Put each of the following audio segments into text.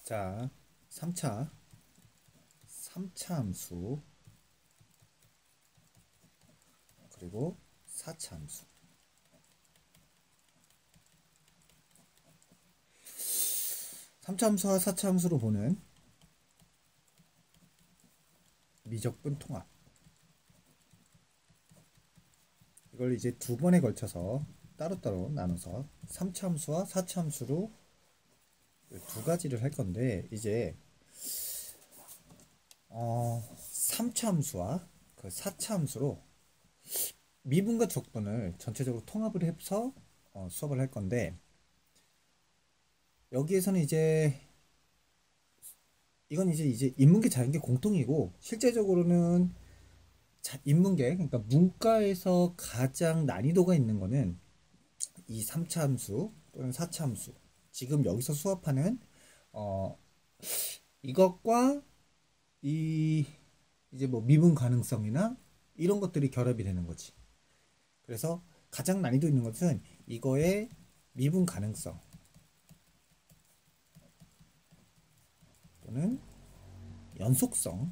자, 3차 함수 그리고 4차 함수. 3차 함수와 4차 함수로 보는 미적분 통합. 이걸 이제 두 번에 걸쳐서 따로따로 나눠서 3차 함수와 4차 함수로 두 가지를 할 건데, 이제 3차 함수와 그 4차 함수로 미분과 적분을 전체적으로 통합을 해서 수업을 할 건데, 여기에서는 이제 이건 이제 인문계 자연계 공통이고, 실제적으로는 인문계, 그러니까 문과에서 가장 난이도가 있는 거는 이 3차 함수 또는 4차 함수, 지금 여기서 수업하는 이것과 이 이제 뭐 미분 가능성이나 이런 것들이 결합이 되는 거지. 그래서 가장 난이도 있는 것은 이거의 미분 가능성 또는 연속성,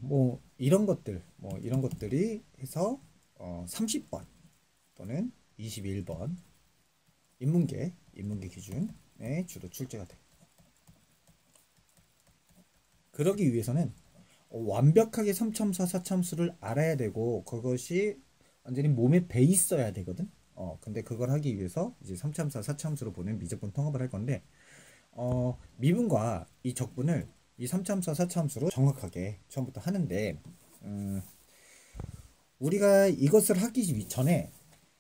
뭐 이런 것들이 해서 30번 또는 21번 인문계 기준에 주로 출제가 돼. 그러기 위해서는 완벽하게 3참수, 4참수를 알아야 되고, 그것이 완전히 몸에 배 있어야 되거든. 근데 그걸 하기 위해서 이제 3참수, 4참수로 보는 미적분 통합을 할 건데, 미분과 이 적분을 이 3참수, 4참수로 정확하게 처음부터 하는데, 우리가 이것을 하기 전에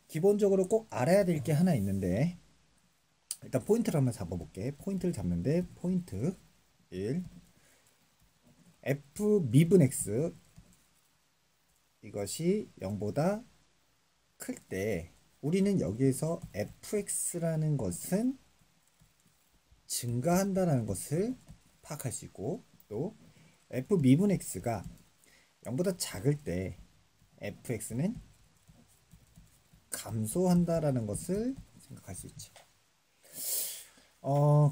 기본적으로 꼭 알아야 될 게 하나 있는데, 일단 포인트를 한번 잡아볼게. 포인트를 잡는데, 포인트 1, f 미분 x 이것이 0보다 클 때 우리는 여기에서 fx라는 것은 증가한다는 것을 파악할 수 있고, 또 f 미분 x가 0보다 작을 때 fx는 감소한다라는 것을 생각할 수 있지.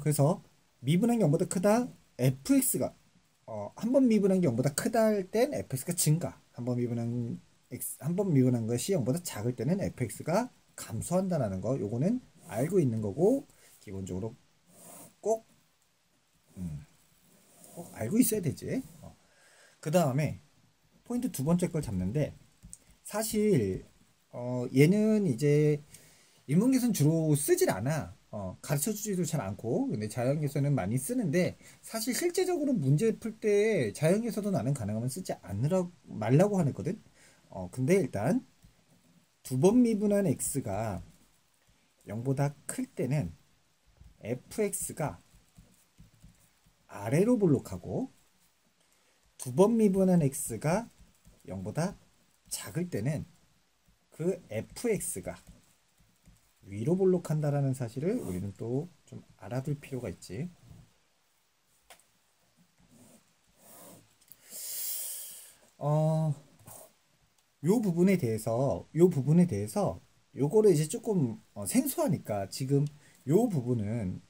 그래서 미분한 게 0보다 크다, fx가 한 번 미분한 게 0보다 크다 할 땐 fx가 증가, 한 번 미분한 것이 0보다 작을 때는 fx가 감소한다라는 거, 요거는 알고 있는 거고, 기본적으로 꼭, 꼭 알고 있어야 되지. 그 다음에 포인트 두 번째 걸 잡는데, 사실 얘는 이제 인문계에서는 주로 쓰질 않아. 가르쳐주지도 잘 않고, 근데 자연계에서는 많이 쓰는데, 사실 실제적으로 문제 풀 때 자연계에서도 나는 가능하면 쓰지 말라고 하거든. 근데 일단 두 번 미분한 x가 0보다 클 때는 fx가 아래로 볼록하고, 두 번 미분한 x가 0보다 작을 때는 그 fx가 위로 볼록한다라는 사실을 우리는 또 좀 알아둘 필요가 있지. 요 부분에 대해서 요거를 이제 조금 생소하니까, 지금 요 부분은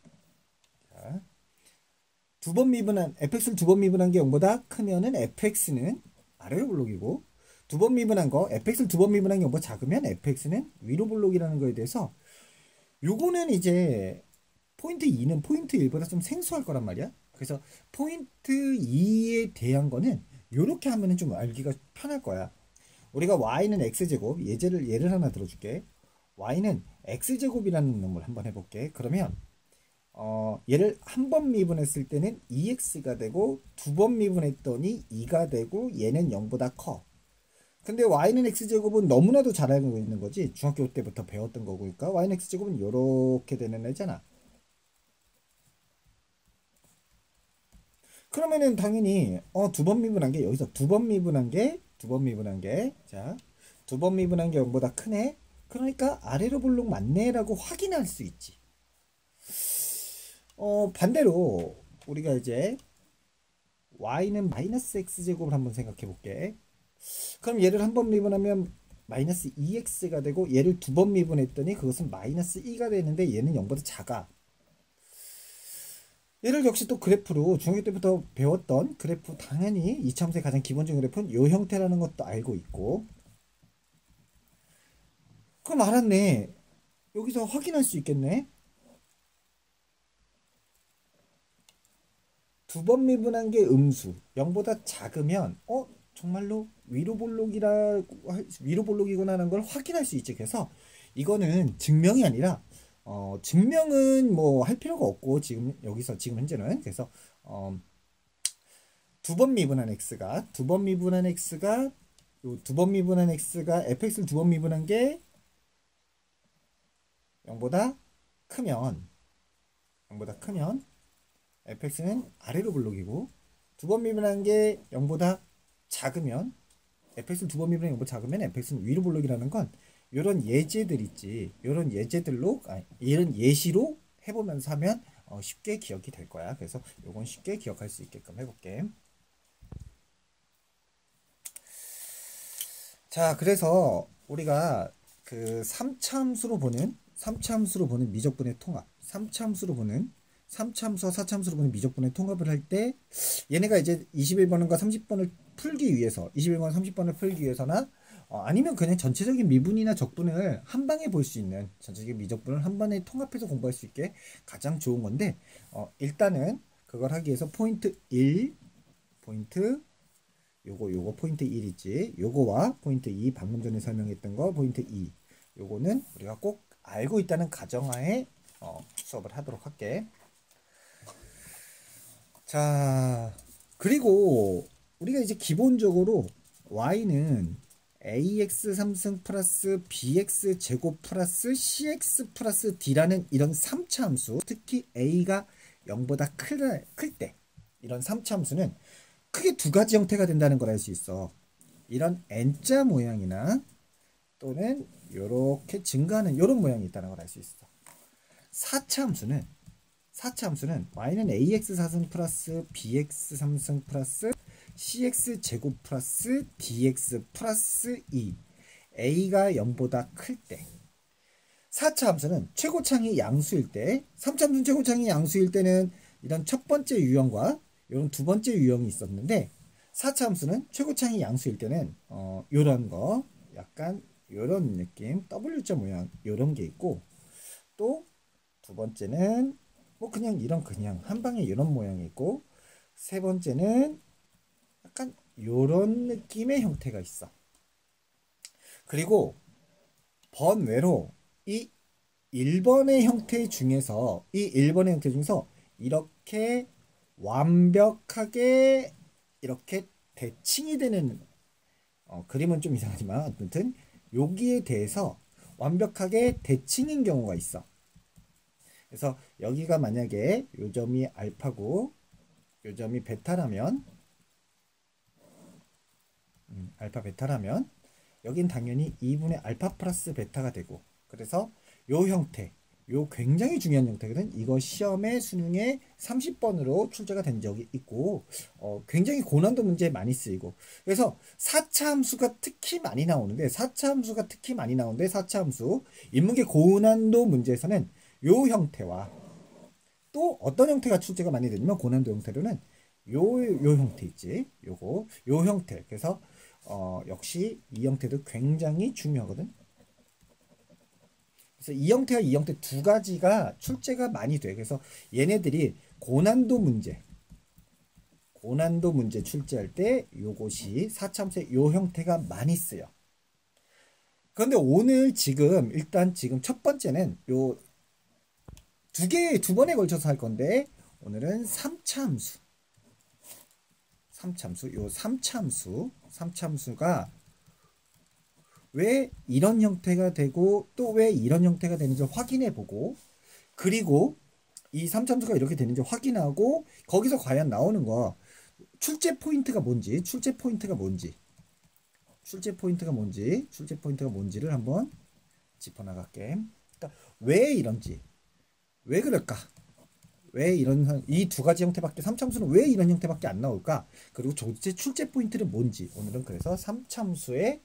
두 번 미분한 fx를 두 번 미분한 게 0보다 크면은 fx는 아래로 볼록이고, 두 번 미분한 거 fx를 두 번 미분한 게 0보다 작으면 fx는 위로 볼록이라는 거에 대해서, 요거는 이제 포인트 2는 포인트 1보다 좀 생소할 거란 말이야. 그래서 포인트 2에 대한 거는 요렇게 하면은 좀 알기가 편할 거야. 우리가 y는 x제곱, 예를 하나 들어줄게. y는 x제곱이라는 놈을 한번 해볼게. 그러면 얘를 한 번 미분했을 때는 2x가 되고, 두 번 미분했더니 2가 되고, 얘는 0보다 커. 근데 y는 x제곱은 너무나도 잘 알고 있는 거지. 중학교 때부터 배웠던 거고, 그러니까 y는 x제곱은 이렇게 되는 애잖아. 그러면은 당연히 두 번 미분한 게, 여기서 두 번 미분한 게 자, 두 번 미분한 게 0보다 크네. 그러니까 아래로 볼록 맞네라고 확인할 수 있지. 반대로 우리가 이제 y는 마이너스 x제곱을 한번 생각해 볼게. 그럼 얘를 한 번 미분하면 마이너스 2x가 되고 얘를 두 번 미분했더니 그것은 마이너스 2가 되는데 얘는 0보다 작아. 얘를 역시 또 그래프로 중학교 때부터 배웠던 그래프, 당연히 이차함수의 가장 기본적인 그래프는 이 형태라는 것도 알고 있고, 그럼 알았네. 여기서 확인할 수 있겠네. 두 번 미분한 게 음수 0보다 작으면 정말로 위로볼록이구나 하는 걸 확인할 수 있지. 그래서 이거는 증명이 아니라 증명은 뭐 할 필요가 없고, 지금 여기서 지금 현재는, 그래서 두 번 미분한 x가 fx를 두 번 미분한 게 0보다 크면 fx는 아래로 볼록이고, 두 번 미분한 게 0보다 작으면 fx를 두 번 미분한 게 0보다 작으면 fx는 위로 볼록이라는 건 이런 예제들 있지. 이런 예제들로, 이런 예시로 해보면서 하면 쉽게 기억이 될 거야. 그래서 요건 쉽게 기억할 수 있게끔 해볼게. 자, 그래서 우리가 그 3차함수로 보는 미적분의 통합, 3차함수와 4차함수로 보는 미적분의 통합을 할 때, 얘네가 이제 21번과 30번을 풀기 위해서, 21번 30번을 풀기 위해서나 아니면 그냥 전체적인 미분이나 적분을 한 방에 볼 수 있는, 전체적인 미적분을 한 번에 통합해서 공부할 수 있게 가장 좋은 건데, 일단은 그걸 하기 위해서 포인트 1, 요거 포인트 1이지. 요거와 포인트 2, 방금 전에 설명했던 거 포인트 2, 요거는 우리가 꼭 알고 있다는 가정하에 수업을 하도록 할게. 자, 그리고 우리가 이제 기본적으로 y는 ax 3승 플러스 bx 제곱 플러스 cx 플러스 d라는 이런 3차 함수, 특히 a가 0보다 클 때 이런 3차 함수는 크게 두 가지 형태가 된다는 걸 알 수 있어. 이런 n자 모양이나 또는 이렇게 증가하는 이런 모양이 있다는 걸 알 수 있어. 4차 함수는 y는 ax 4승 플러스 bx 3승 플러스 cx 제곱 플러스 dx 플러스 2, a가 0보다 클 때. 4차 함수는 최고창이 양수일 때, 3차 함수는 최고창이 양수일 때는 이런 첫 번째 유형과 이런 두 번째 유형이 있었는데, 4차 함수는 최고창이 양수일 때는 요런 거, 약간 요런 느낌, W자 모양 요런 게 있고, 또 두 번째는 뭐 그냥 한 방에 이런 모양이 있고, 세 번째는 약간 요런 느낌의 형태가 있어. 그리고 번외로 이 1번의 형태 중에서 이렇게 완벽하게 이렇게 대칭이 되는, 그림은 좀 이상하지만 아무튼 여기에 대해서 완벽하게 대칭인 경우가 있어. 그래서 여기가 만약에 요 점이 알파고 요 점이 베타라면, 알파 베타라면 여긴 당연히 2분의 알파 플러스 베타가 되고, 그래서 요 형태, 요 굉장히 중요한 형태거든. 이거 시험에 수능에 30번으로 출제가 된 적이 있고, 굉장히 고난도 문제에 많이 쓰이고, 그래서 4차 함수가 특히 많이 나오는데, 4차 함수 인문계 고난도 문제에서는 요 형태와, 또 어떤 형태가 출제가 많이 되냐면 고난도 형태로는 요 형태 있지. 요 형태. 그래서 역시 이 형태도 굉장히 중요하거든. 그래서 이 형태와 이 형태 두 가지가 출제가 많이 돼. 그래서 얘네들이 고난도 문제 출제할 때 요것이 4차함수의 요 형태가 많이 쓰여. 그런데 오늘 일단 첫 번째는 요 두 번에 걸쳐서 할 건데, 오늘은 3차 함수. 요 3차 함수가 왜 이런 형태가 되고 또 왜 이런 형태가 되는지 확인해 보고, 그리고 이 3차 함수가 이렇게 되는지 확인하고, 거기서 과연 나오는 거 출제 포인트가 뭔지를 한번 짚어나갈게. 그러니까 왜 이런지, 왜 그럴까? 왜 이 두 가지 형태밖에, 3참수는 왜 이런 형태밖에 안 나올까? 그리고 도대체 출제 포인트는 뭔지, 오늘은 그래서 3참수의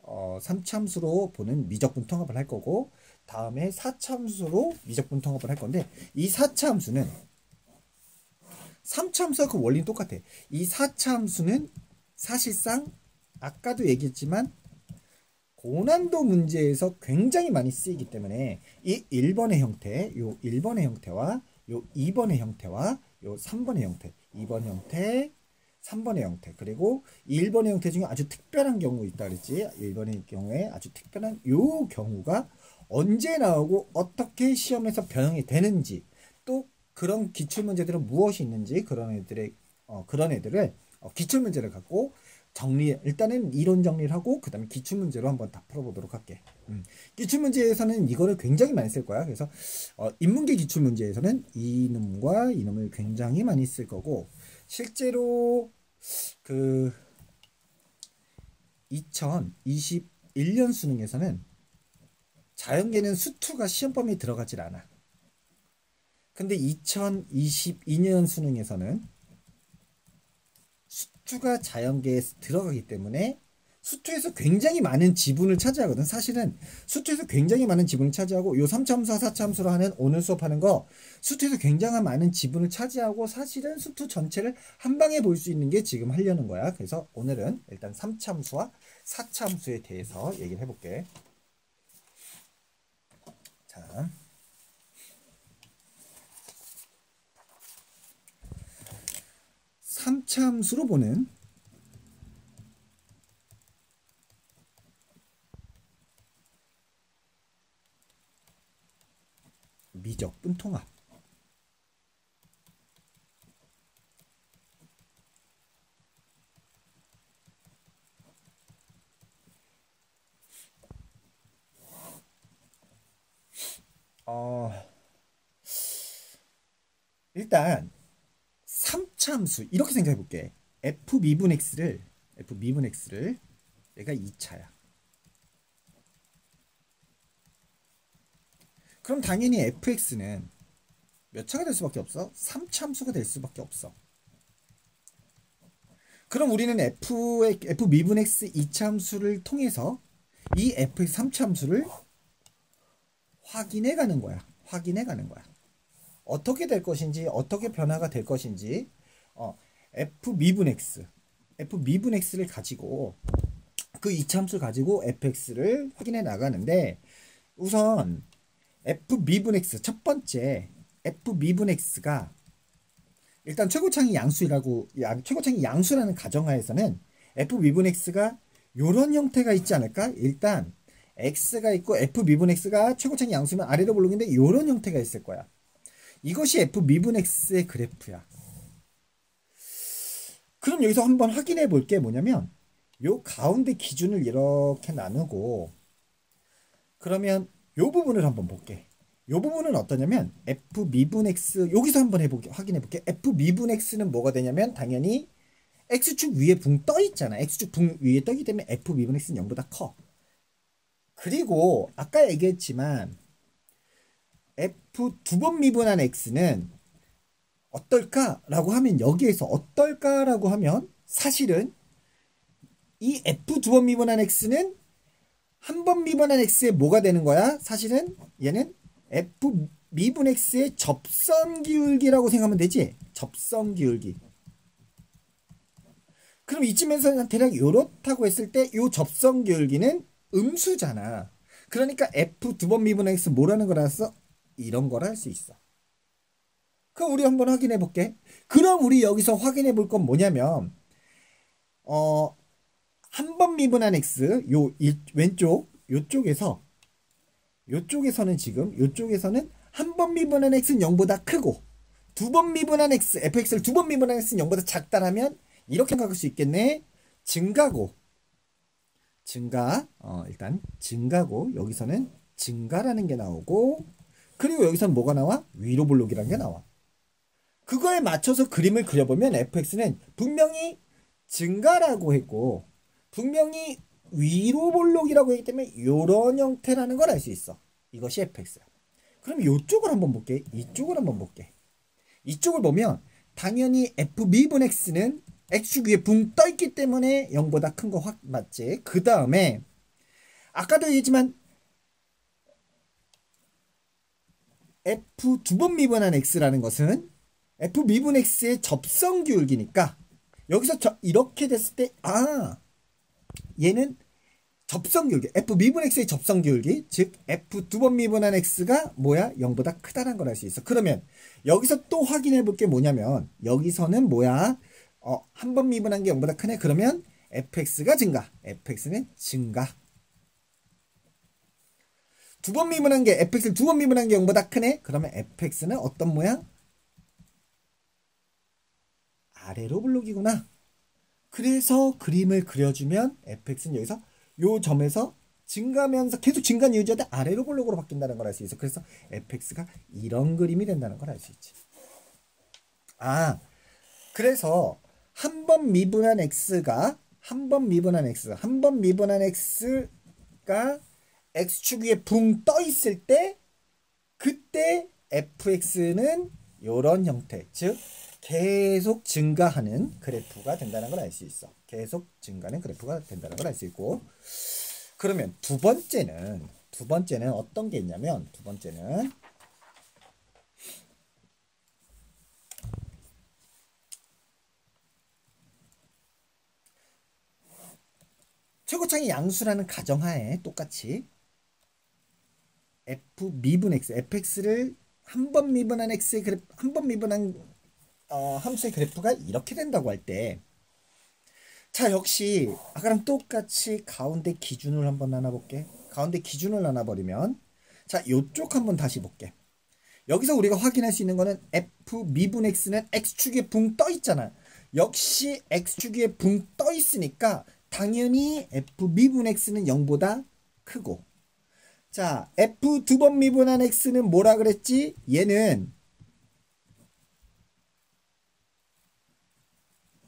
3참수로 보는 미적분 통합을 할 거고, 다음에 4참수로 미적분 통합을 할 건데, 이 4참수는 3참수와 그 원리는 똑같아. 이 4참수는 사실상 아까도 얘기했지만 고난도 문제에서 굉장히 많이 쓰이기 때문에 이 1번의 형태, 요 1번의 형태와 요 2번의 형태와 요 3번의 형태, 2번 형태, 3번의 형태, 그리고 1번의 형태 중에 아주 특별한 경우 있다 그랬지. 1번의 경우에 아주 특별한 요 경우가 언제 나오고 어떻게 시험에서 변형이 되는지, 또 그런 기출문제들은 무엇이 있는지, 그런 애들을 기출문제를 갖고 일단은 이론 정리를 하고 그 다음에 기출문제로 한번 다 풀어보도록 할게. 기출문제에서는 이거를 굉장히 많이 쓸 거야. 그래서 인문계 기출문제에서는 이놈과 이놈을 굉장히 많이 쓸 거고, 실제로 그 2021년 수능에서는 자연계는 수투가 시험 범위에 들어가질 않아. 근데 2022년 수능에서는 수투가 자연계에 들어가기 때문에 수투에서 굉장히 많은 지분을 차지하거든. 사실은 수투에서 굉장히 많은 지분을 차지하고, 요 3참수와 4참수로 하는 오늘 수업하는 거 수투에서 굉장히 많은 지분을 차지하고, 사실은 수투 전체를 한 방에 볼 수 있는 게 지금 하려는 거야. 그래서 오늘은 일단 3참수와 4참수에 대해서 얘기를 해볼게. 자, 3참수로 보는 미적분 통합. 일단 3참수 이렇게 생각해 볼게. f 미분 x를 얘가 2차야. 그럼 당연히 fx는 몇 차가 될 수밖에 없어? 3참수가 될 수밖에 없어. 그럼 우리는 f 미분 x 2참수를 통해서 이 fx 3참수를 확인해 가는 거야. 어떻게 될 것인지, 어떻게 변화가 될 것인지, f 미분 x를 가지고, 그 이참수를 가지고 fx를 확인해 나가는데, 우선 f 미분 x, 첫 번째 f 미분 x가 일단 최고창이 양수라는 가정하에서는 f 미분 x가 요런 형태가 있지 않을까? 일단 x가 있고 f 미분 x가 최고창이 양수면 아래로 볼록인데 요런 형태가 있을 거야. 이것이 f 미분 x의 그래프야. 그럼 여기서 한번 확인해 볼 게 뭐냐면, 요 가운데 기준을 이렇게 나누고, 그러면 요 부분을 한번 볼게. 요 부분은 어떠냐면 f 미분 x, 여기서 한번 확인해 볼게. f 미분 x는 뭐가 되냐면, 당연히 x축 위에 붕 떠 있잖아. x축 붕 위에 떠있기 때문에 f 미분 x는 0보다 커. 그리고 아까 얘기했지만 f 두 번 미분한 x는 어떨까라고 하면, 여기에서 어떨까라고 하면 사실은 이 f 두 번 미분한 x는 한 번 미분한 x에 뭐가 되는 거야? 사실은 얘는 f 미분 x의 접선 기울기라고 생각하면 되지. 접선 기울기. 그럼 이쯤에서 대략 요렇다고 했을 때 요 접선 기울기는 음수잖아. 그러니까 f 두 번 미분한 x 뭐라는 거라서 이런 거라 할 수 있어. 그럼 우리 한번 확인해 볼게. 그럼 우리 여기서 확인해 볼 건 뭐냐면, 한 번 미분한 x, 왼쪽 요쪽에서는 한 번 미분한 x는 0보다 크고, 두 번 미분한 x, fx를 두 번 미분한 x는 0보다 작다라면 이렇게 생각할 수 있겠네. 일단 증가고, 여기서는 증가라는 게 나오고, 그리고 여기서는 뭐가 나와? 위로 볼록이라는 게 나와. 그거에 맞춰서 그림을 그려보면 fx는 분명히 증가라고 했고 분명히 위로 볼록이라고 했기 때문에 이런 형태라는 걸 알 수 있어. 이것이 fx야. 그럼 이쪽을 한번 볼게. 이쪽을 보면 당연히 f 미분 x는 x축 위에 붕 떠있기 때문에 0보다 큰 거 확 맞지. 그 다음에 아까도 얘기했지만 f 두 번 미분한 x라는 것은 f 미분 x의 접선 기울기니까 여기서 이렇게 됐을 때 얘는 접선 기울기 f 미분 x의 접선 기울기 즉 f 두 번 미분한 x가 뭐야? 0보다 크다는 걸 알 수 있어. 그러면 여기서 또 확인해 볼 게 뭐냐면 여기서는 뭐야? 한 번 미분한 게 0보다 크네. 그러면 fx가 증가, fx는 증가. 두 번 미분한 게 fx를 두 번 미분한 게 0보다 크네. 그러면 fx는 어떤 모양? 아래로 블록이구나. 그래서 그림을 그려주면 fx는 여기서 요 점에서 증가하면서 계속 증가는 유지하되 아래로 블록으로 바뀐다는 걸 알 수 있어. 그래서 fx가 이런 그림이 된다는 걸 알 수 있지. 그래서 한 번 미분한 x가 x축 위에 붕 떠 있을 때 그때 fx는 이런 형태, 즉 계속 증가하는 그래프가 된다는 걸 알 수 있어. 계속 증가하는 그래프가 된다는 걸 알 수 있고, 그러면 두 번째는 어떤 게 있냐면 두 번째는 최고창의 양수라는 가정하에 똑같이 f 미분 x, fx를 한 번 미분한 x의 그래프, 한 번 미분한 함수의 그래프가 이렇게 된다고 할 때, 자 역시 아까랑 똑같이 가운데 기준을 한번 나눠볼게. 가운데 기준을 나눠버리면 자 요쪽 한번 다시 볼게. 여기서 우리가 확인할 수 있는 거는 f 미분 x는 x축에 붕 떠 있잖아. 역시 x축에 붕 떠 있으니까 당연히 f 미분 x는 0보다 크고, 자 f 두 번 미분한 x는 뭐라 그랬지? 얘는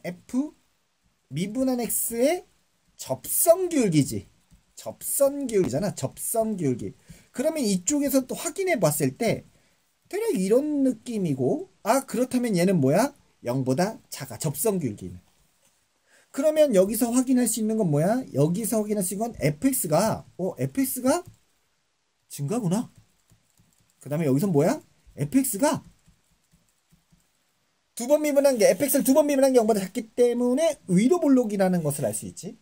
f 미분한 x의 접선 기울기지. 접선 기울기잖아. 접선 기울기. 그러면 이쪽에서 또 확인해 봤을 때 대략 이런 느낌이고, 그렇다면 얘는 뭐야? 0보다 작아. 접선 기울기는. 그러면 여기서 확인할 수 있는 건 뭐야? 여기서 확인할 수 있는 건 fx가 증가구나. 그 다음에 여기서 뭐야? fx가 두 번 미분한 게 fx를 두 번 미분한 게 0보다 작기 때문에 위로 볼록이라는 것을 알 수 있지.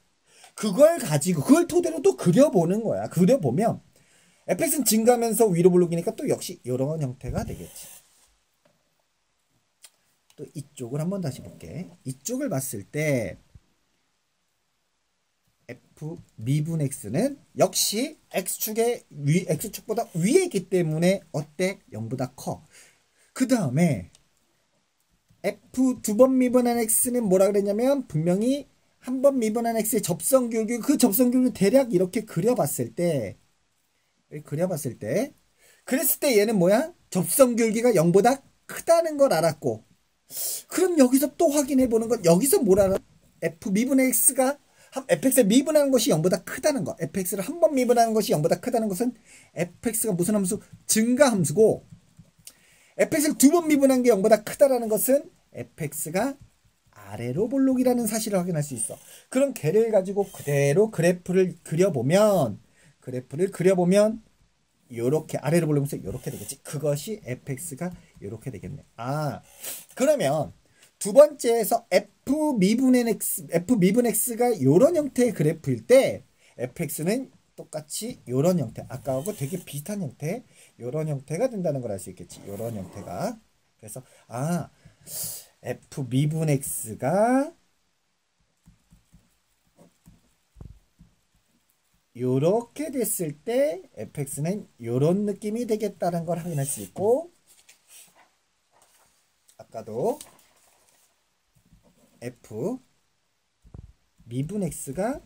그걸 가지고 그걸 토대로 또 그려보는 거야. 그려보면 fx는 증가하면서 위로 볼록이니까 또 역시 이런 형태가 되겠지. 또 이쪽을 한번 다시 볼게. 이쪽을 봤을 때 f 미분 x는 역시 x축보다 위에 있기 때문에 어때? 0보다 커. 그 다음에 f 두 번 미분한 x는 뭐라 그랬냐면 분명히 한 번 미분한 x의 접선 기울기, 그 접선 기울기 대략 이렇게 그렸을 때 그랬을 때 얘는 뭐야? 접선 기울기가 0보다 크다는 걸 알았고, 그럼 여기서 또 확인해 보는 건 여기서 뭐라 f 미분 x가 fx를 미분하는 것이 0보다 크다는 거. fx를 한 번 미분하는 것이 0보다 크다는 것은 fx가 무슨 함수? 증가 함수고, fx를 두 번 미분한 게 0보다 크다라는 것은 fx가 아래로 볼록이라는 사실을 확인할 수 있어. 그럼 걔를 가지고 그대로 그래프를 그려보면 요렇게 아래로 볼록이면서 요렇게 되겠지. 그것이 fx가 요렇게 되겠네. 그러면 두 번째에서 f 미분 x가 요런 형태의 그래프일 때 fx는 똑같이 요런 형태, 아까하고 되게 비슷한 형태, 요런 형태가 된다는 걸 알 수 있겠지. 요런 형태가. 그래서 f 미분 x가 요렇게 됐을 때 fx는 요런 느낌이 되겠다는 걸 확인할 수 있고, 아까도 f 미분 x가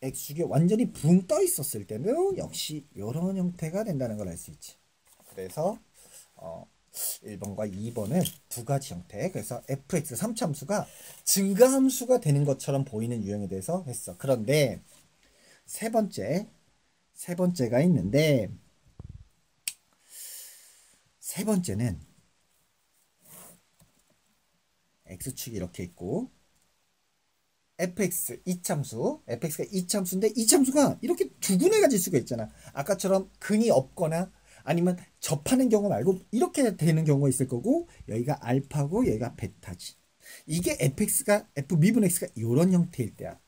x축에 완전히 붕 떠 있었을 때는 역시 이런 형태가 된다는 걸 알 수 있지. 그래서 1번과 2번은 두 가지 형태. 그래서 fx 3차 함수가 증가함수가 되는 것처럼 보이는 유형에 대해서 했어. 그런데 세 번째가 있는데, 세 번째는 x축이 이렇게 있고 fx 이참수, fx가 이참수인데 이참수가 이렇게 두 군에 가질 수가 있잖아. 아까처럼 근이 없거나 아니면 접하는 경우 말고 이렇게 되는 경우가 있을 거고, 여기가 알파고 여기가 베타지. 이게 fx가 f 미분 x가 이런 형태일 때야.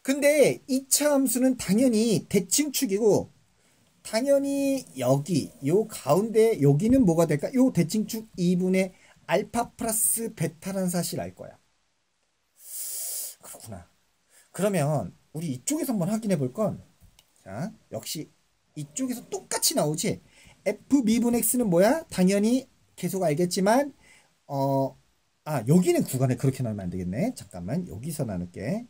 근데 이차함수는 당연히 대칭축이고, 당연히 여기 요 가운데 여기는 뭐가 될까? 요 대칭축 2분의 알파 플러스 베타라는 사실 알 거야. 그렇구나. 그러면 우리 이쪽에서 한번 확인해 볼 건, 자, 역시 이쪽에서 똑같이 나오지. f 미분 x는 뭐야? 당연히 계속 알겠지만 여기는 구간에 그렇게 나오면 안 되겠네. 잠깐만, 여기서 나눌게.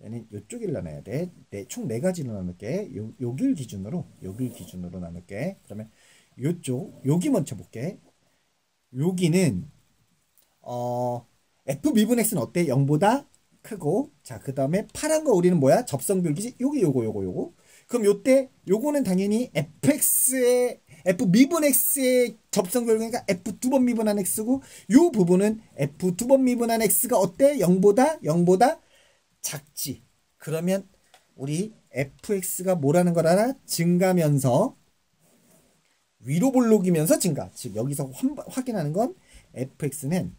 얘는 이쪽을 나눠야 돼. 총 4가지로 나눌게. 여길 기준으로 나눌게. 그러면 여기 먼저 볼게. 여기는 f 미분 x는 어때? 0보다 크고, 자, 그 다음에 파란 거 우리는 뭐야? 접성비율이지? 요거. 그럼 요때 요거는 당연히 f 미분 x의 접성비율이니까 f 두 번 미분한 x고, 요 부분은 f 두 번 미분한 x가 어때? 0보다 작지. 그러면 우리 fx가 뭐라는 걸 알아? 증가면서 위로 볼록이면서 증가. 즉 여기서 확인하는 건 fx는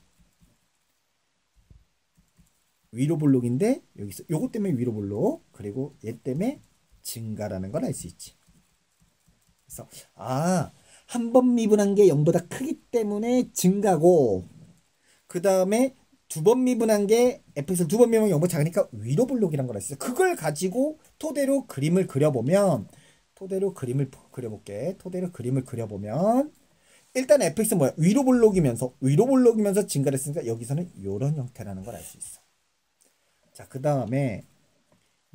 위로 볼록인데, 여기서 요것 때문에 위로 볼록, 그리고 얘 때문에 증가라는 걸 알 수 있지. 그래서 한 번 미분한 게 0보다 크기 때문에 증가고, 그 다음에 두 번 미분한 게 fx를 두 번 미분한 게 0보다 작으니까 위로 볼록이라는 걸 알 수 있어. 그걸 가지고 토대로 그림을 그려보면, 토대로 그림을 그려보면 일단 fx는 뭐야? 위로 볼록이면서 증가를 했으니까 여기서는 이런 형태라는 걸 알 수 있어. 자, 그 다음에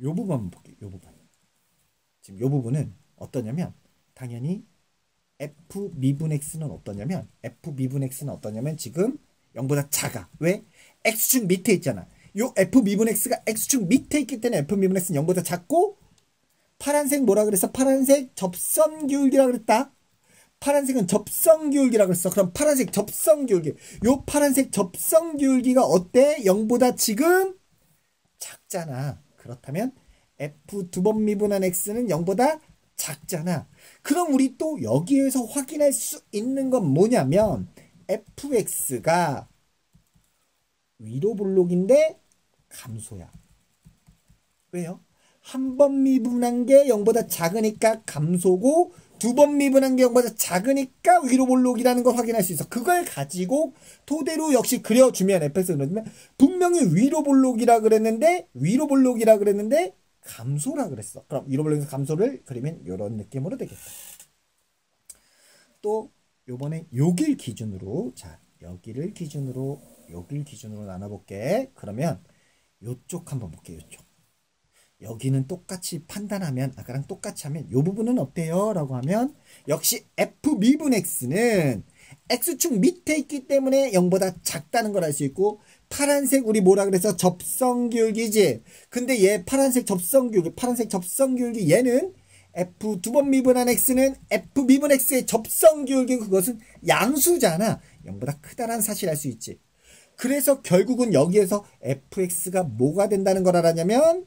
요 부분 한번 볼게요. 요 부분. 지금 요 부분은 어떠냐면, 당연히 f 미분 x는 어떠냐면 지금 0보다 작아. 왜? x축 밑에 있잖아. 요 f 미분 x가 x축 밑에 있기 때문에 f 미분 x는 0보다 작고, 파란색 뭐라 그랬어? 파란색 접선기울기라 그랬다. 파란색은 접선기울기라 그랬어. 그럼 파란색 접선기울기. 요 파란색 접선기울기가 어때? 0보다 지금 작잖아. 그렇다면 f 두 번 미분한 x는 0보다 작잖아. 그럼 우리 또 여기에서 확인할 수 있는 건 뭐냐면, fx가 위로 볼록인데 감소야. 왜요? 한 번 미분한 게 0보다 작으니까 감소고, 두 번 미분한 게 0보다 작으니까 위로 볼록이라는 걸 확인할 수 있어. 그걸 가지고 토대로 역시 그려주면, fx를 그려주면 분명히 위로 볼록이라 그랬는데 감소라 그랬어. 그럼 위로 볼록에서 감소를 그리면 이런 느낌으로 되겠다. 또 요번에 여길 기준으로, 자, 여기를 기준으로 나눠볼게. 그러면 요쪽 한번 볼게요. 요쪽. 여기는 똑같이 판단하면, 아까랑 똑같이 하면 요 부분은 어때요? 라고 하면 역시 f 미분 x는 x축 밑에 있기 때문에 0보다 작다는 걸 알 수 있고, 파란색 우리 뭐라 그래서 접성기울기지. 근데 얘 파란색 접성기울기 얘는 f 두 번 미분한 x는 f 미분 x의 접성기울기, 그것은 양수잖아. 0보다 크다라는 사실 알 수 있지. 그래서 결국은 여기에서 fx가 뭐가 된다는 걸 알았냐면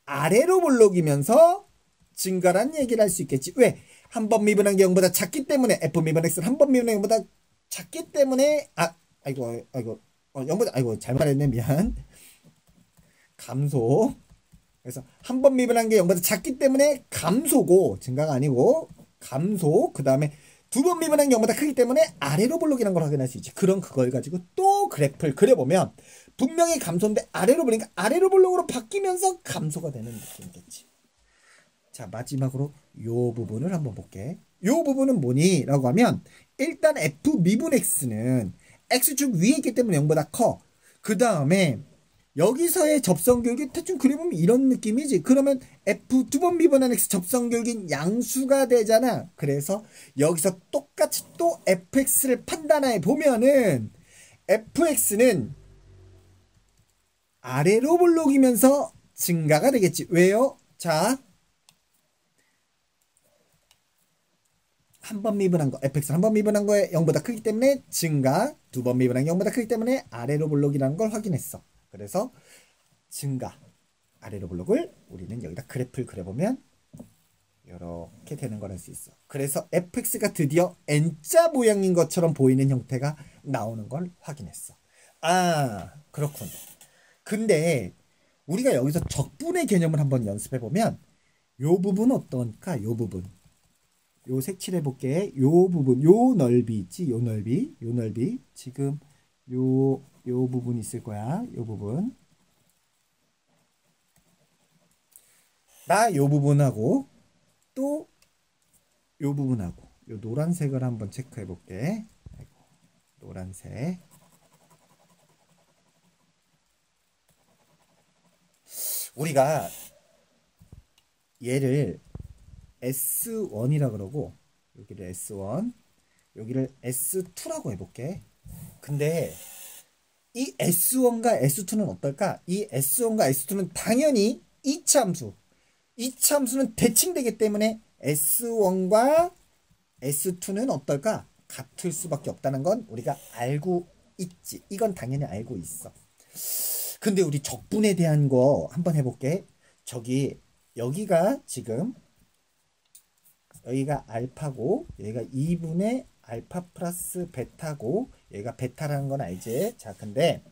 아래로 볼록이면서 증가란 얘기를 할 수 있겠지. 왜? 한 번 미분한 게 0보다 작기 때문에, f 미분 x는 한 번 미분한 게 0보다 작기 때문에, 잘못 말했네. 미안. 감소. 그래서 한 번 미분한 게 0보다 작기 때문에 감소고, 증가가 아니고 감소. 그 다음에 두 번 미분한 게 0보다 크기 때문에 아래로 볼록이라는 걸 확인할 수 있지. 그럼 그걸 가지고 또 그래프를 그려보면 분명히 감소인데 아래로 보니까 아래로 볼록으로 바뀌면서 감소가 되는 느낌이겠지. 자, 마지막으로 요 부분을 한번 볼게. 요 부분은 뭐니? 라고 하면, 일단 f 미분 x는 x축 위에 있기 때문에 0보다 커. 그 다음에 여기서의 접선기울기 대충 그려보면 이런 느낌이지. 그러면 f 두 번 미분한 x 접선기울기는 양수가 되잖아. 그래서 여기서 똑같이 또 fx를 판단해 보면은 fx는 아래로 볼록이면서 증가가 되겠지. 왜요? 자, 한 번 미분한 거, fx 한 번 미분한 거에 0보다 크기 때문에 증가, 두 번 미분한 게 0보다 크기 때문에 아래로 볼록이라는 걸 확인했어. 그래서 증가. 아래로 블록을 우리는 여기다 그래프를 그려보면 이렇게 되는 걸 알 수 있어. 그래서 fx가 드디어 n자 모양인 것처럼 보이는 형태가 나오는 걸 확인했어. 아, 그렇군. 근데 우리가 여기서 적분의 개념을 한번 연습해보면 요 부분 어떨까? 요 부분. 요 색칠해볼게. 요 부분, 요 넓이 있지? 요 넓이. 지금 요 부분 있을 거야. 요 부분. 나 요 부분하고 또 요 부분하고 요 노란색을 한번 체크해 볼게. 노란색. 우리가 얘를 S1이라 그러고 여기를 S1, 여기를 S2라고 해볼게. 근데 이 S1과 S2는 어떨까? 이 S1과 S2는 당연히 이차함수. 이차함수는 대칭되기 때문에 S1과 S2는 어떨까? 같을 수밖에 없다는 건 우리가 알고 있지. 이건 당연히 알고 있어. 근데 우리 적분에 대한 거 한번 해볼게. 여기가 지금 여기가 알파고 여기가 2분의 알파 플러스 베타고 여기가 베타라는 건 알지? 자, 근데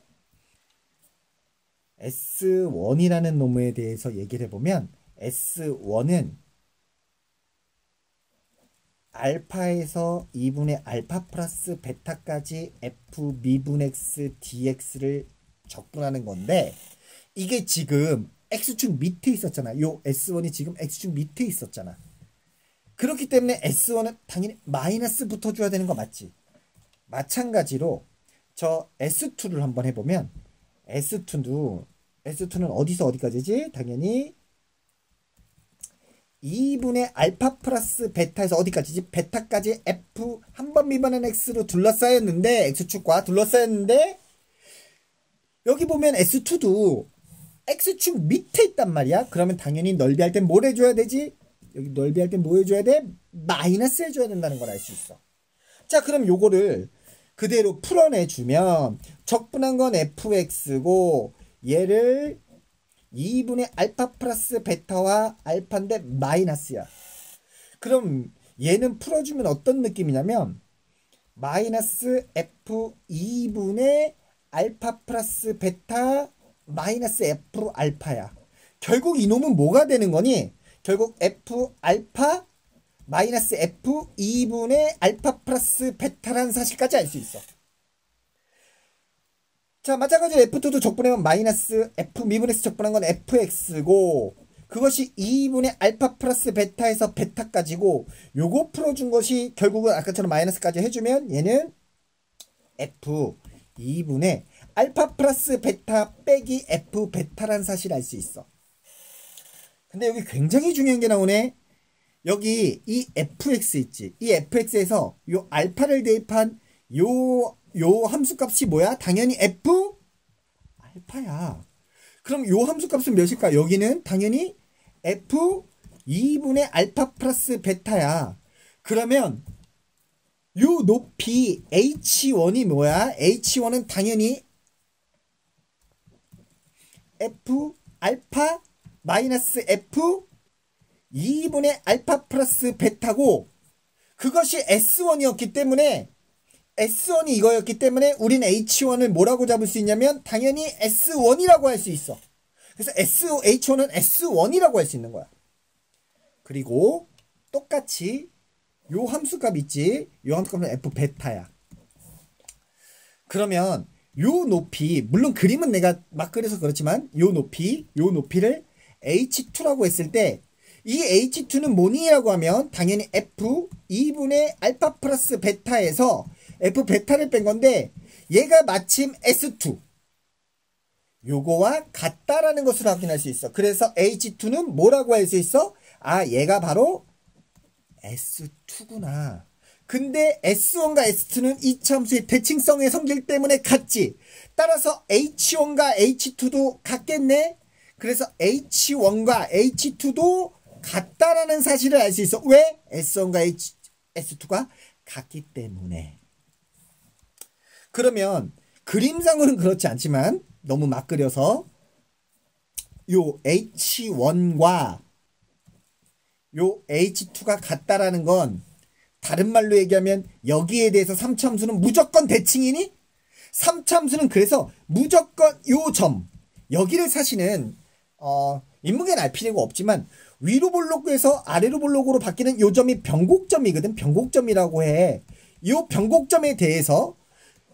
S1이라는 놈에 대해서 얘기를 해보면 S1은 알파에서 2분의 알파 플러스 베타까지 f 미분 x dx를 적분하는 건데 이게 지금 x축 밑에 있었잖아. 요 S1이 지금 x축 밑에 있었잖아. 그렇기 때문에 S1은 당연히 마이너스 붙어줘야 되는 거 맞지? 마찬가지로 저 S2를 한번 해보면 S2는 어디서 어디까지지? 당연히 2분의 알파 플러스 베타에서 어디까지지? 베타까지 f 한 번 미분한 x로 둘러싸였는데 x축과 둘러싸였는데 여기 보면 S2도 x축 밑에 있단 말이야. 그러면 당연히 넓이할 땐 뭘 해줘야 되지? 여기 넓이할 땐 뭐 해줘야 돼? 마이너스 해줘야 된다는 걸 알 수 있어. 자, 그럼 요거를 그대로 풀어내주면 적분한 건 fx고 얘를 2분의 알파 플러스 베타와 알파인데 마이너스야. 그럼 얘는 풀어주면 어떤 느낌이냐면 마이너스 f 2분의 알파 플러스 베타 마이너스 f 알파야. 결국 이놈은 뭐가 되는 거니? 결국 f 알파 마이너스 f 2분의 알파 플러스 베타라는 사실까지 알 수 있어. 자, 마찬가지로 F2도 적분하면 마이너스 F 미분에서 적분한 건 FX고 그것이 2분의 알파 플러스 베타에서 베타까지고 요거 풀어준 것이 결국은 아까처럼 마이너스까지 해주면 얘는 F 2분의 알파 플러스 베타 빼기 F 베타라는 사실을 알 수 있어. 근데 여기 굉장히 중요한 게 나오네. 여기 이 fx 있지. 이 fx에서 요 알파를 대입한 요 함수값이 뭐야? 당연히 f 알파야. 그럼 요 함수값은 몇일까? 여기는 당연히 f 2분의 알파 플러스 베타야. 그러면 요 높이 h1이 뭐야? h1은 당연히 f 알파 마이너스 f 2분의 알파 플러스 베타고 그것이 S1이었기 때문에 S1이 이거였기 때문에 우리는 H1을 뭐라고 잡을 수 있냐면 당연히 S1이라고 할 수 있어. 그래서 H1은 S1이라고 할 수 있는 거야. 그리고 똑같이 요 함수값 있지. 요 함수값은 F 베타야. 그러면 요 높이 물론 그림은 내가 막 그려서 그렇지만 요 높이를 H2라고 했을 때 이 H2는 뭐니라고 하면 당연히 F 2분의 알파 플러스 베타에서 F 베타를 뺀 건데 얘가 마침 S2 요거와 같다라는 것을 확인할 수 있어. 그래서 H2는 뭐라고 할 수 있어? 아, 얘가 바로 S2구나. 근데 S1과 S2는 이차함수의 대칭성의 성질 때문에 같지. 따라서 H1과 H2도 같겠네. 그래서 H1과 H2도 같다라는 사실을 알 수 있어. 왜? S1과 S2가 같기 때문에. 그러면 그림상으로는 그렇지 않지만 너무 막 그려서 요 H1과 요 H2가 같다라는 건 다른 말로 얘기하면 여기에 대해서 3차 함수는 무조건 대칭이니? 3차 함수는 그래서 무조건 요 점 여기를 사실은 인문계는 알 필요가 없지만 위로 볼록에서 아래로 볼록으로 바뀌는 요 점이 변곡점이거든. 변곡점이라고 해. 요 변곡점에 대해서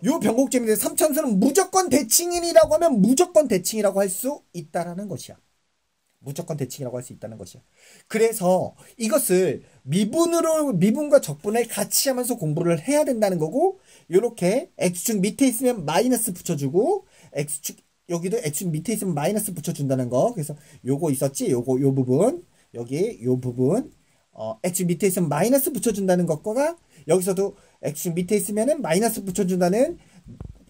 3차 함수는 무조건 대칭이라고 하면 무조건 대칭이라고 할 수 있다라는 것이야. 무조건 대칭이라고 할 수 있다는 것이야. 그래서 이것을 미분과 적분을 같이 하면서 공부를 해야 된다는 거고, 요렇게 x축 밑에 있으면 마이너스 붙여주고, x축 여기도 x축 밑에 있으면 마이너스 붙여준다는 거. 그래서 요거 있었지? 요 부분 여기 요 부분 x축 밑에 있으면 마이너스 붙여준다는 것과 여기서도 x축 밑에 있으면은 마이너스 붙여준다는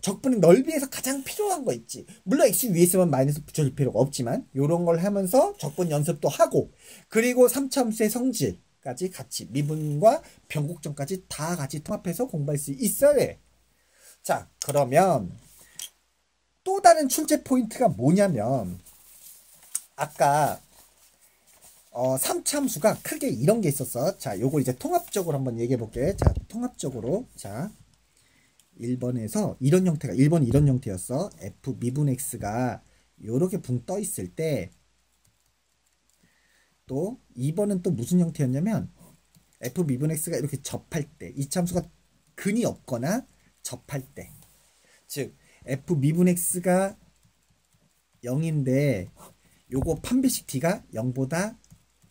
적분의 넓이에서 가장 필요한 거 있지. 물론 x 위에 있으면 마이너스 붙여줄 필요가 없지만 요런 걸 하면서 적분 연습도 하고 그리고 3차 함수의 성질까지 같이 미분과 변곡점까지 다 같이 통합해서 공부할 수 있어야 돼. 자, 그러면 또 다른 출제 포인트가 뭐냐면 아까 3차 함수가 크게 이런 게 있었어. 자, 요거 이제 통합적으로 한번 얘기해 볼게. 자, 통합적으로 자 1번에서 이런 형태가 1번 이런 형태였어. f 미분 x가 요렇게 붕 떠 있을 때 또 2번은 또 무슨 형태였냐면 f 미분 x가 이렇게 접할 때 이 참수가 근이 없거나 접할 때 즉 f 미분 x가 0인데 요거 판별식 t가 0보다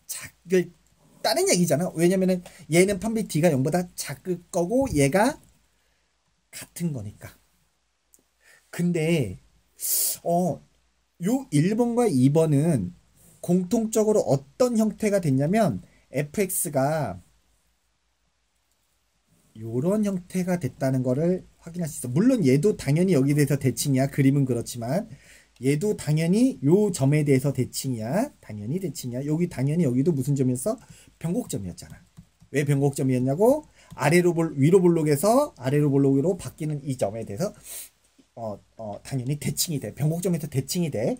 작다는 얘기잖아. 왜냐면은 얘는 판별 t가 0보다 작을 거고 얘가 같은 거니까. 근데 요 1번과 2번은 공통적으로 어떤 형태가 됐냐면 fx가 요런 형태가 됐다는 거를 확인할 수 있어. 물론 얘도 당연히 여기에 대해서 대칭이야. 그림은 그렇지만 얘도 당연히 요 점에 대해서 대칭이야. 당연히 대칭이야. 여기 당연히 여기도 무슨 점이었어? 변곡점이었잖아. 왜 변곡점이었냐고? 위로 볼록에서 아래로 볼록으로 바뀌는 이 점에 대해서 당연히 대칭이 돼. 변곡점에서 대칭이 돼.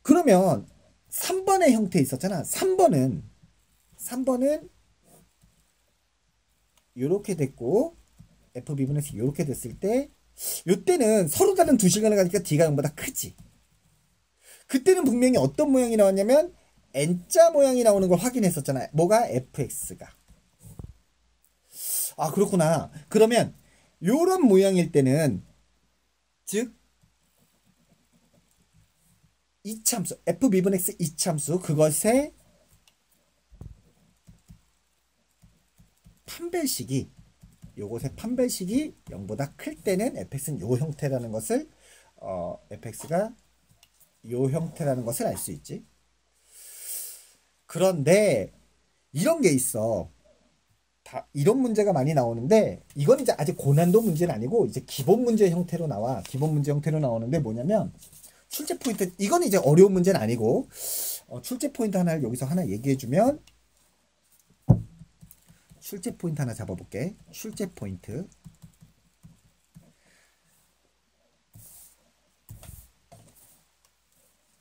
그러면 3번의 형태 있었잖아. 3번은 요렇게 됐고 f 미분에서 요렇게 됐을 때 요때는 서로 다른 두 실간을 가니까 d가 0보다 크지. 그때는 분명히 어떤 모양이 나왔냐면 N자 모양이 나오는 걸 확인했었잖아요. 뭐가? fx가. 아, 그렇구나. 그러면 요런 모양일 때는 즉 이참수 f 미분 x 이참수 그것의 판별식이 요것의 판별식이 0보다 클 때는 fx는 요 형태라는 것을 fx가 요 형태라는 것을 알 수 있지. 그런데 이런 게 있어. 이런 문제가 많이 나오는데 이건 이제 아직 고난도 문제는 아니고 이제 기본 문제 형태로 나와. 기본 문제 형태로 나오는데 뭐냐면 출제 포인트, 이건 이제 어려운 문제는 아니고 출제 포인트 하나를 여기서 하나 얘기해 주면 출제 포인트 하나 잡아볼게. 출제 포인트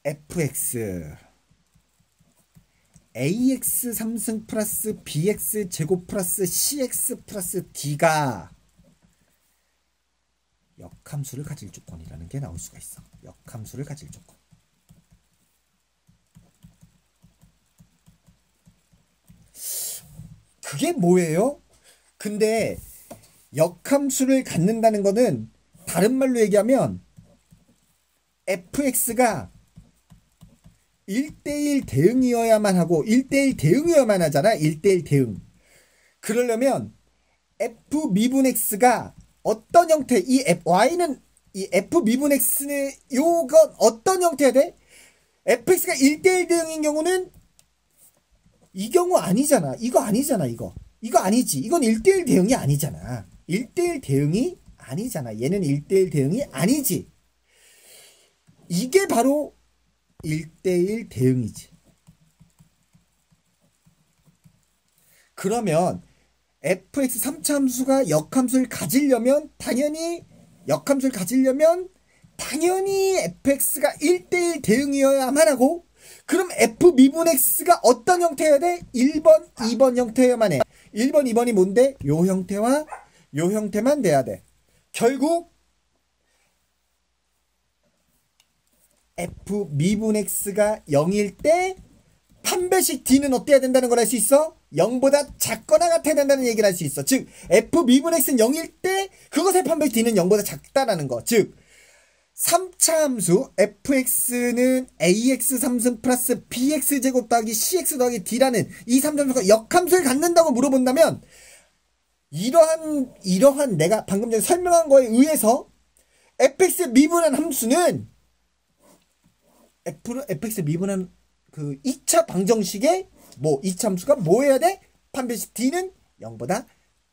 fx ax 3승 플러스 bx 제곱 플러스 cx 플러스 d가 역함수를 가질 조건이라는 게 나올 수가 있어. 역함수를 가질 조건. 그게 뭐예요? 근데 역함수를 갖는다는 거는 다른 말로 얘기하면 fx가 1대1 대응이어야만 하고 1대1 대응이어야만 하잖아. 1대1 대응. 그러려면 f 미분 x가 어떤 형태, 이 y는 이 f 미분 x는 요건 어떤 형태야 돼? fx가 1대1 대응인 경우는 이 경우 아니잖아. 이거 아니잖아. 이거 아니지. 이건 1대1 대응이 아니잖아. 1대1 대응이 아니잖아. 얘는 1대1 대응이 아니지. 이게 바로 1대1 대응이지. 그러면 fx 3차 함수가 역함수를 가지려면 당연히 역함수를 가지려면 당연히 fx가 1대1 대응이어야만 하고, 그럼 f 미분 x가 어떤 형태여야 돼? 1번, 2번 형태여야만 해. 1번, 2번이 뭔데? 요 형태와 요 형태만 돼야 돼. 결국 f 미분 x가 0일 때 판별식 d는 어때야 된다는 걸 알 수 있어? 0보다 작거나 같아야 된다는 얘기를 할 수 있어. 즉 f 미분 x는 0일 때 그것의 판별식 d는 0보다 작다라는 거. 즉 3차 함수 fx는 ax 3승 플러스 bx제곱 더하기 cx 더하기 d라는 이 3점수가 역함수를 갖는다고 물어본다면, 이러한 내가 방금 전에 설명한 거에 의해서 fx 미분한 함수는 fx 미분한 그 2차 방정식의 2차 함수가 뭐 해야 돼? 판별식 d는 0보다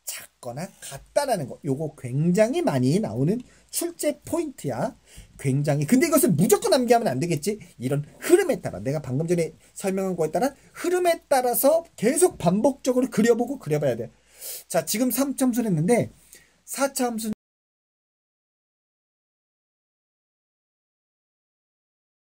작거나 같다라는 거. 요거 굉장히 많이 나오는 출제 포인트야. 굉장히. 근데 이것을 무조건 암기하면 안 되겠지. 이런 흐름에 따라, 내가 방금 전에 설명한 거에 따라 흐름에 따라서 계속 반복적으로 그려보고 그려봐야 돼. 자, 지금 3차 함수를 했는데 4차 함수